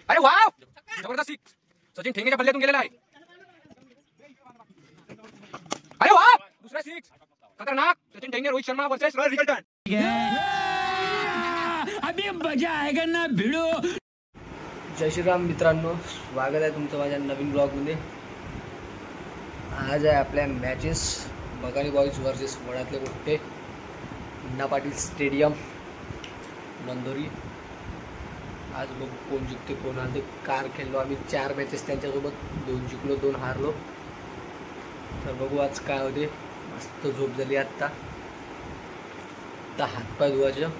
अरे वाव, जबरदस्त सिक्स सचिन ठेंगेच्या बल्ल्यातून गेलेला आहे. अरे वाव, दुसरा सिक्स खतरनाक. Sachin Thenge Rohit Sharma versus Royal Rickelton. अभी मजा आएगा ना भिड़ो. जय श्रीराम मित्रांनो, स्वागत आहे तुमचं माझ्या नवीन ब्लॉगमध्ये. आज आहे आपल्या मॅचेस बगानी बॉईज वर्सेस वडातले मोठे, अण्णा पाटील स्टेडियम नंदोरी. आज बघू कोण जिंकते कोण हारते. कार खेळलो आम्ही 4 मॅचेस त्यांच्यासोबत, 2 जिंकलो 2 हारलो. तर बघू आज काय होते. मस्त झोप झाली आत्ता हातपाय धुवायचं,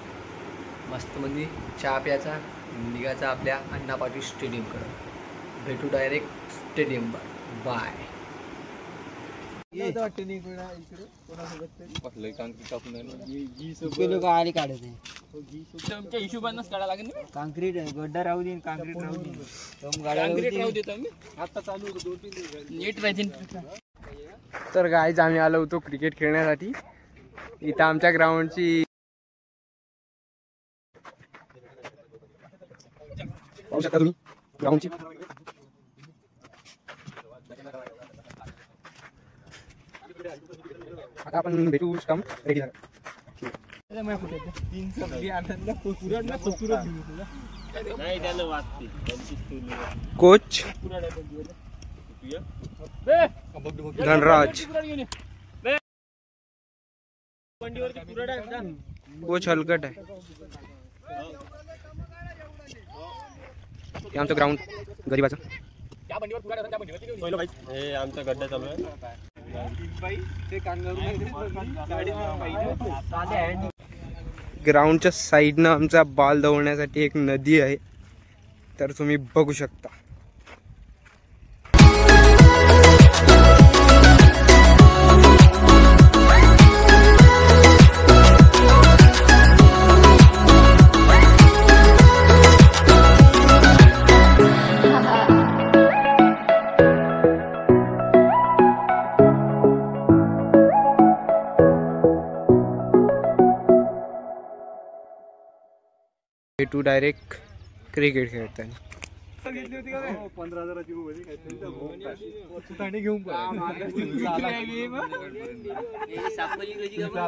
मस्त म्हणजे चहा प्यायचा, निघायचा आपल्या अण्णा पाटील स्टेडियमकडं. भेटू डायरेक्ट स्टेडियमवर. बाय. काँक्रीट गड्डा राहू दे, काँक्रीट राहू दे, आता चालू नीट राहते. तर गाईज आम्ही आलो होतो क्रिकेट खेळण्यासाठी. इथं आमच्या ग्राउंडची पाहू शकता तुम्ही ग्राउंडची. आता आपण भेटू स्टंप रेडी झाला. कोच धनराज, कोच हलकट आहे. हे आमचं ग्राउंड गरीबाचं. हे आमचा गड्डा चालू आहे. ग्राउंडच्या साईडनं आमचा बॉल धावण्यासाठी एक नदी आहे, तर तुम्ही बघू शकता. टू डायरेक्ट क्रिकेट खेळताना. 15,000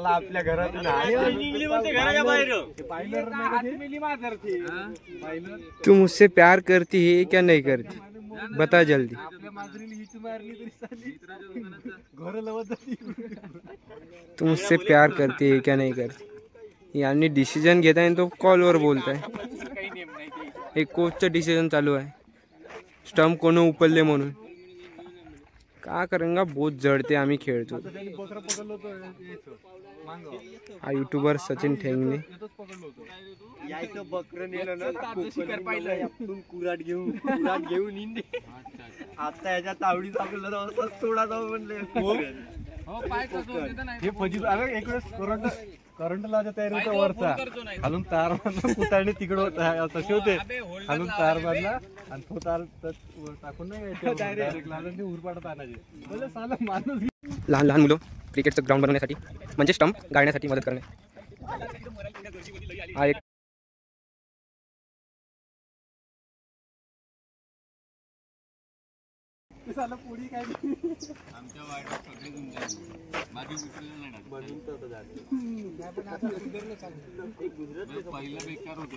आपल्या घरातून तू मुझसे प्यार करती है क्या नहीं करती, बता जल्दी. तू मुझसे प्यार करती है क्या नहीं करती. यांनी डिसिजन घेताय तो कॉलवर बोलताय. एक कोचचं डिसिजन चालू आहे, स्टंप कोण उपलले म्हणून. का करेंगा, बहुत जडते. आम्ही खेळतो. हा युट्यूबर सचिन ठेंगणे. कुराट घेऊन आता याच्या तावडी सापडलं थोडा जाऊ म्हणले. करंट लावायच्या तयारी होता वरचा, खालून तार बांधला, कुतारने तिकडं होता तसे होते. खालून तार बांधला आणि तो तार टाकून नाही उरपाटात आणायचे. लहान लहान मुलं क्रिकेटचं ग्राउंड बनवण्यासाठी म्हणजे स्टंप गाळण्यासाठी मदत करणे हा एक आमच्या वाड्यात पहिलं बेकार होत,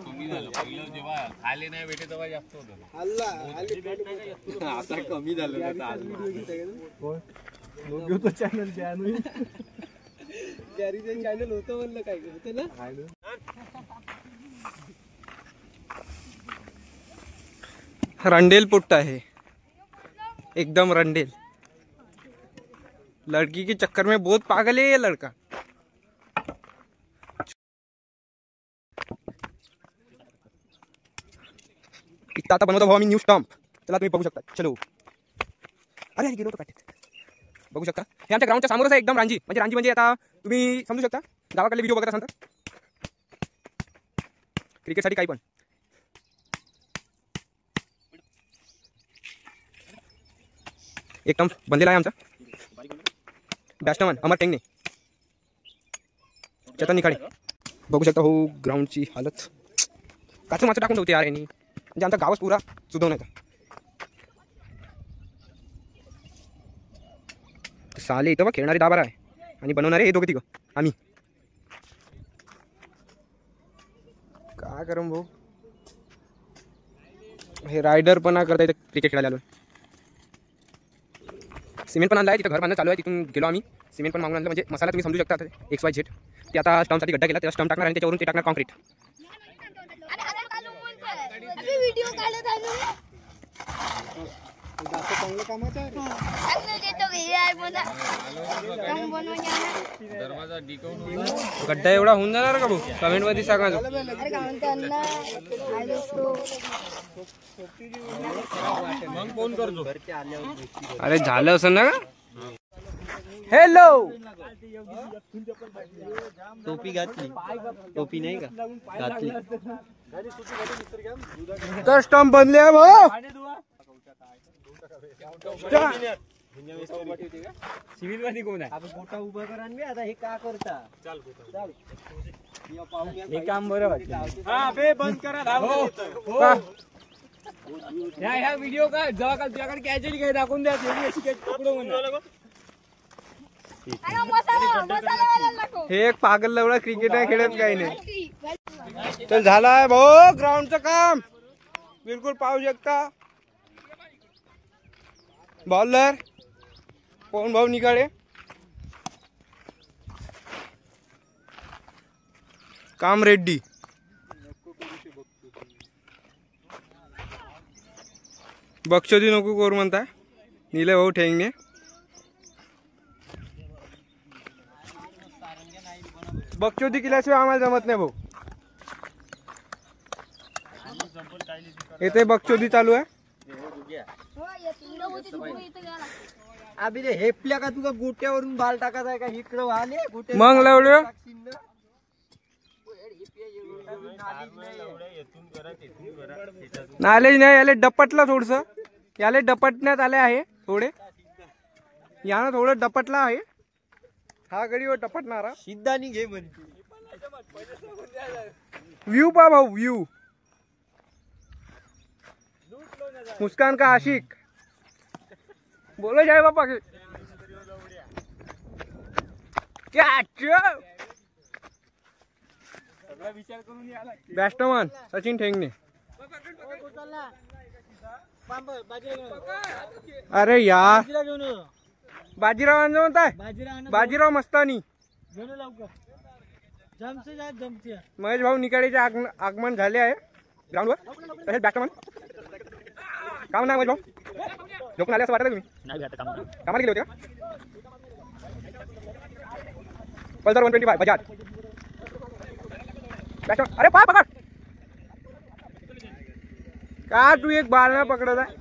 कमी झालं. पहिलं जेव्हा खाले नाही भेटे तेव्हा जास्त होत, आता कमी झालं. चॅनल चॅनल होतं म्हणलं काय होतं ना. रंडेल पुट्टा है, एकदम रंडेल. लड़की के चक्कर में बहुत पागल है ये लड़का. इतना आता बनवतो भाऊ आम्ही न्यू स्टंप. चला तुम्ही बघू शकता. चलो. अरे गेलो तो काटे. बघू शकता हे आमच्या ग्राउंडच्या समोरच आहे, एकदम रांजी. रांजी म्हणजे आता तुम्ही समजू शकता, गावाकडले व्हिडिओ बघत असाल तर क्रिकेटसाठी काही पण. एक स्टंप बनलेला आहे आमचा. बॅट्समन अमर टेंगणे, चेतन निखाडे. बघू शकता हो ग्राउंडची हालत. काच माचं टाकून ठेवते यार यांनी. म्हणजे आमचा गावच पुरा सुधवण्याचा. साले इथं बघ खेळणारे 10-12 आहे आणि बनवणारे हे दोघे तिघं आम्ही. काय करम भाऊ, हे रायडर पण करता येते क्रिकेट खेळायला आलो. सिमेंट पण आणलं आहे, तिथं घर बांधणं चालू आहे. तिथून गेलो आम्ही, सिमेंट पण मागून आणलं. म्हणजे मसाला तुम्ही समजू शकता XYZ. ते आता स्टम्पसाठी गड्डा केला, त्याला स्टम्प टाकणार आणि त्याच्यावरून ते टाकणार कॉन्क्रीट. गड्डा एवढा होऊन जाणार का भाऊ? कमेंट मध्ये सांगा. अरे झालं असं ना. हॅलो, टोपी घातली, टोपी नाही का घातली तर स्टंप बनले आहे भाऊ. सिव्हिल मध्ये कोण आहे? गोटा उभा करा आणि आता हे का करता? चाल हे काम बरं वाटतं. हा बे बंद करा. ह्या व्हिडिओ का जेव्हा काल तुझ्याकडे कॅजली काय दाखवून द्या. हे एक पागल लवडा क्रिकेट आहे, खेळत काही नाही. तर झालाय भाऊ ग्राउंडचं काम, बिलकुल पाहू शकता. बॉलर पवन भाऊ निकाळे, काम रेड्डी. बक्षोदी नको करू म्हणता निले भाऊ ठेंगणे. बक्षोदी केल्याशिवाय आम्हाला जमत नाही भाऊ. येथे बक्षोदी चालू आहे. अबे हेपल्या का तुका गोट्यावरून बाल टाकत आहे का? इकडं वाले गोट्या मग लावलं नालेज नाही. याले डपटला थोडस, याले डपटण्यात आले आहे थोडे. यानं थोडं डपटला आहे. हा गडीवर डपटणारा सिद्धानी घे म्हणते. व्यू पा भाऊ, व्यू. मुस्कान का आशिक बोलो जाए बापा के क्या बॅट्समन सचिन ठेंगणे. अरे यार बाजीराव म्हणताय. बाजीराव मस्तानी. महेश भाऊ निकाळीचे आगमन झाले आहे ग्राउंडवर. तसेच बॅट्समन काम नाही महेश भाऊ. झोपून आले असं वाटलं तुम्ही? कामाला गेले होते का? पल्सर 125 बजाज. बॅट्समन अरे पा पकड का तू एक बाल ना पकडत आहे.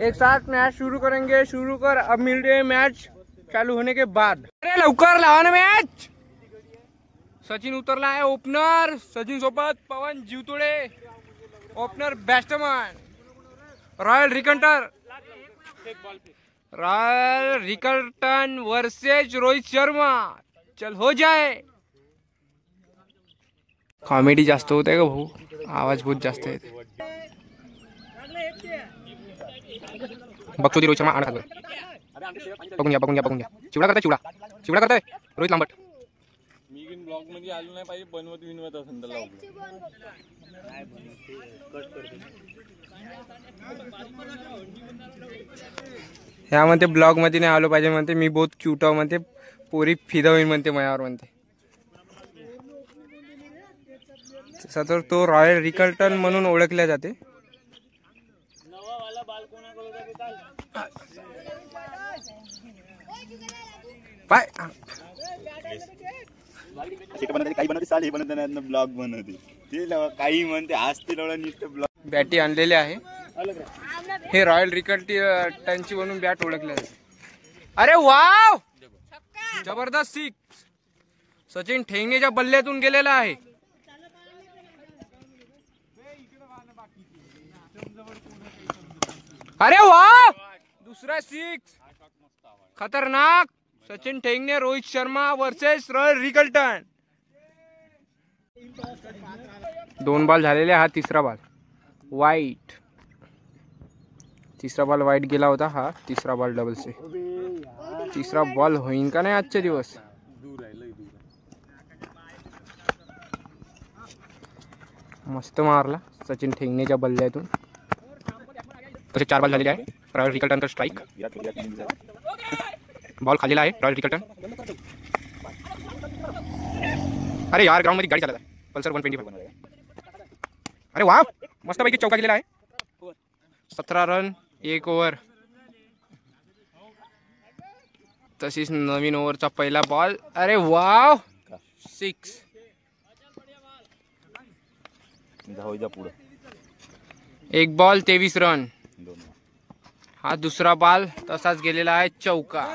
एक साथ मैच शुरू करेंगे. शुरू कर अब मिल रहे मैच चालू होने के बाद. अरे लवकर लावा ना मैच. सचिन उतरला आहे ओपनर. सचिन सोबत Pawan Jivtule opener. Batsman Royal Rickelton versus Rohit Sharma. चल हो जाए. कॉमेडी जास्त होत आहे का भाऊ? आवाज बहुत जास्त आहे. बघतो ती रोहित शर्मा आणा. बघून घ्या. चिवडा करताय रोहित लांबट. मी ब्लॉग मध्ये आलो नाही पाहिजे. बनवत असेल तर ह्यामध्ये ब्लॉग मध्ये नाही आलो पाहिजे म्हणते. मी बहुत क्यूट आहो म्हणते. पोरी फिदा होईल म्हणते मायावर म्हणते. तर तो रॉयल रिकल्टन म्हणून ओळखल्या जाते. पाय काही बनवते साल हे बनवते ब्लॉग बनवते ते काही म्हणते आज ते नुसतं ब्लॉग. बॅटी आणलेले आहे. हे रॉयल रिकल्टनची म्हणून बॅट ओळखले जाते. अरे वाव जबरदस्त सिक्स. सचिन ठेंगणेच्या बल्ल्यातून गेलेला आहे. अरे वाव दुसरा सिक्स खतरनाक. Sachin Thengane Rohit Sharma versus Royal Rickelton. 2 ball झालेले. हा तिसरा बॉल वाईट. तिसरा बॉल वाईट गेला होता. हा तिसरा बॉल डबल से. तिसरा बॉल होईन का नाही आजचे दिवस. मस्त मारला सचिन ठेंगणेच्या बल्ल्यातून. तसे 4 बॉल झालेले आहे. Royal Rickelton strike. बॉल खाल्लेला आहे रॉयल रिकल्टन. अरे यार ग्राउंड मध्ये गाडी चालत आहे. पल्सर 125. अरे वा मस्तपैकी चौका गेलेला आहे. 17 रन 1 ओव्हर. तशीच नवीन ओव्हरचा पहिला बॉल. अरे वाव 6. पुढे 1 बॉल 23 रन. हा दुसरा बॉल तसाच गेलेला आहे. चौका.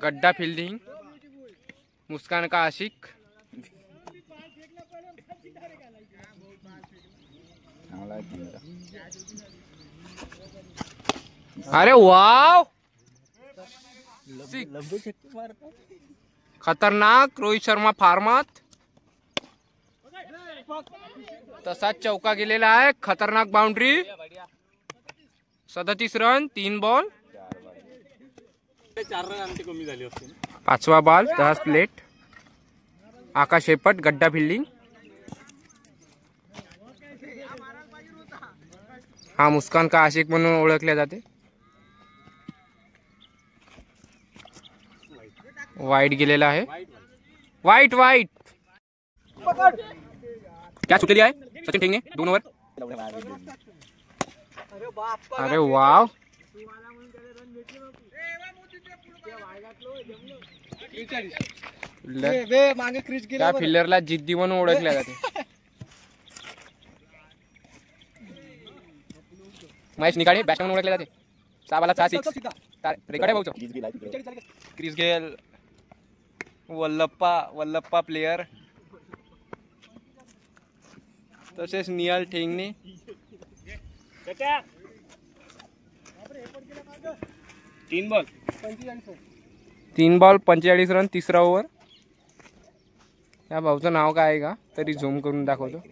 गड्डा फिल्डिंग. मुस्कान का आशिक. अरे वाव 6. खतरनाक. रोहित शर्मा फार्मात. तसाच चौका गेलेला आहे. खतरनाक बाउंड्री. 37 run 3 ball. 4 रन आमचे कमी झाले असते. 5वा बॉल तसाच प्लेट. आकाश शेपट गड्डा फिल्डिंग. हा मुस्कान का आशिक म्हणून ओळखल्या जाते. वाईट गेलेला आहे. White white. क्या सुटलेली आहे सचिन ठेंगणे 2 ओव्हर. अरे वाव. त्या फिल्डरला जिद्दी म्हणून ओळखल्या जाते. महेश निकाळे बॅट्समन म्हणून ओळखले जाते. 6 बॉलात 6 6. रेकॉर्ड आहे भाऊचं. Chris Gayle. वल्लप्पा प्लेयर. तसेच निहाल ठेंगणे. 3 बॉल 45 रन 3रा ओव्हर. या भाऊचं नाव काय आहे का तरी झूम करून दाखवतो.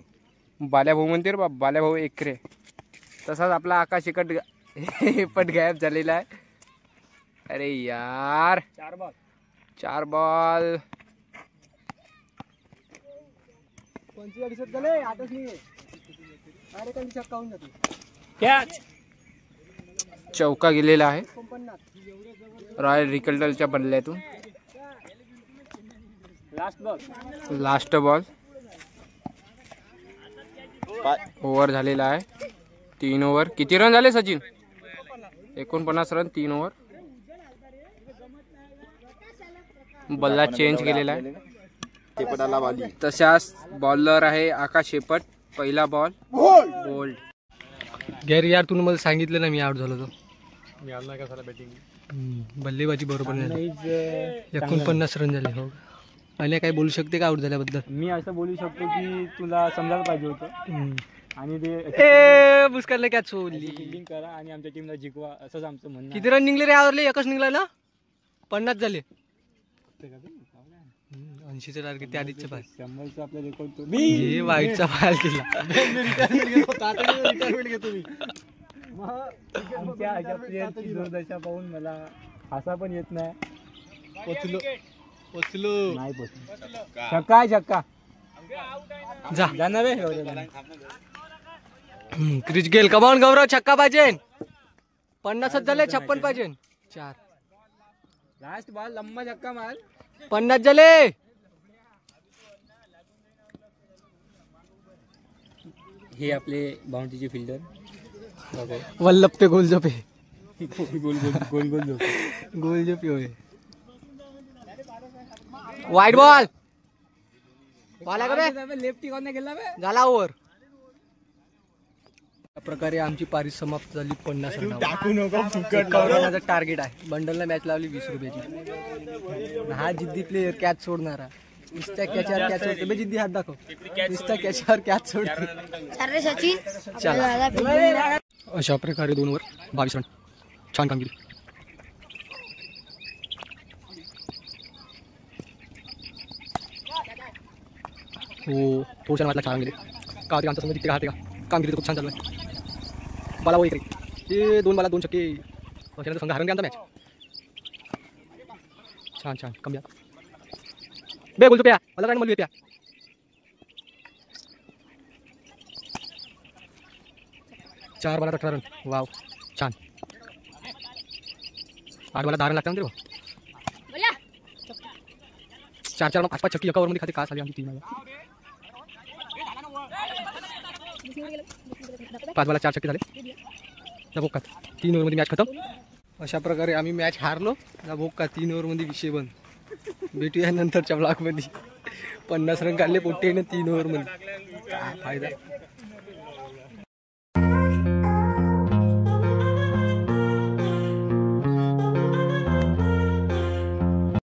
बाल्याभाऊ म्हणते रे बा. बाल्याभाऊ एकरे. तसाच आपला आकाश शेपट पट गायब झालेला आहे. अरे यार 4 बॉल 45 झाले. आताच नाही डायरेक्ट छक्का होऊन जातो. कॅच. चौका गेलेला आहे रॉयल रिकल्टनच्या बदल्यातून. Last ball. ओव्हर झालेला आहे. 3 ओव्हर. किती रन झाले सचिन. 49 run 3 over. बल्ला चेंज केलेला आहे. तशाच बॉलर आहे आकाश शेपट. पहिला बॉल बोल्ड. गैर यार तू मला सांगितलं ना मी आउट झालो तो. मी आलो नाही का साला बॅटिंग. बल्लेबाजी बरोबर नाही. 49 रन झाले. हो आणि काय बोलू शकते का आउट झाल्याबद्दल. मी असं बोलू शकतो की तुला समजायला पाहिजे होतं. आणि ते बुसकारला कॅच सोडली. फिल्डिंग करा आणि आमच्या टीमला जिंकवा असंच आमचं म्हणणं. किती रन निघले रे यावरले. एकच निघला ना. 50 झाले. 80चं टार्गेट त्या आधीच्या पास. 100चा आपला रेकॉर्ड तो मी वाईटचा फाल केला. रिटायरमेंट घेतो मी. आमच्या ह्याच्या प्लेयरची दुर्दशा पाहून मला हसा पण येत नाही. पोचलो नाही पोचलो. छक्का छक्का जा जाणार रे. Chris Gayle. कमावून गौरव छक्का पाहिजे. 50 झाले. 56 पाहिजे. 4 लास्ट बॉल लंबा छक्का मार. 50 झाले. हे आपले बाउंड्रीचे फिल्डर वल्लभ पे गोलजोपे. गोलजोपे होय. White ball. लेफ्टी कॉर्नर गेला झाला ओव्हर. या प्रकारे आमची पारी समाप्त झाली. 50 रनाचं टार्गेट आहे. बंडलला मॅच लावली 20 रुपयाची. हा जिद्दी प्लेयर कॅच सोडणारा. नुसत्या कॅचवर कॅच सोडते. जिद्दी हात दाखव. नुसत्या कॅचवर कॅच सोडते. अशा प्रकारे 2 ओव्हर 22 रन. छान कामगिरी. हो थोडं वाटला छान गेले का होते आमच्या समोर तिथे राहते का कामगिरी खूप छान चालू आहे बाला इकडे ते 2 बाला 2 छक्के त्यानंतर संघ हरून आमचा मॅच छान छान कमी बे बोलतो प्या मला काय बोलू प्या 4 बाला 18 रन वाव छान 8 बाला 10 रन लागतात ना 4 5 छक्की एका ओव्हरमध्ये खाते का झाली आमची टीम 5 बाला 4 छक्के झाले भोकात 3 ओव्हरमध्ये मॅच खतम अशा प्रकारे आम्ही मॅच हारलो भोका 3 ओव्हरमध्ये विषय बंद भेटूया नंतरच्या ब्लॉगमध्ये 50 रन काढले पोट्टे 3 ओव्हरमध्ये काय फायदा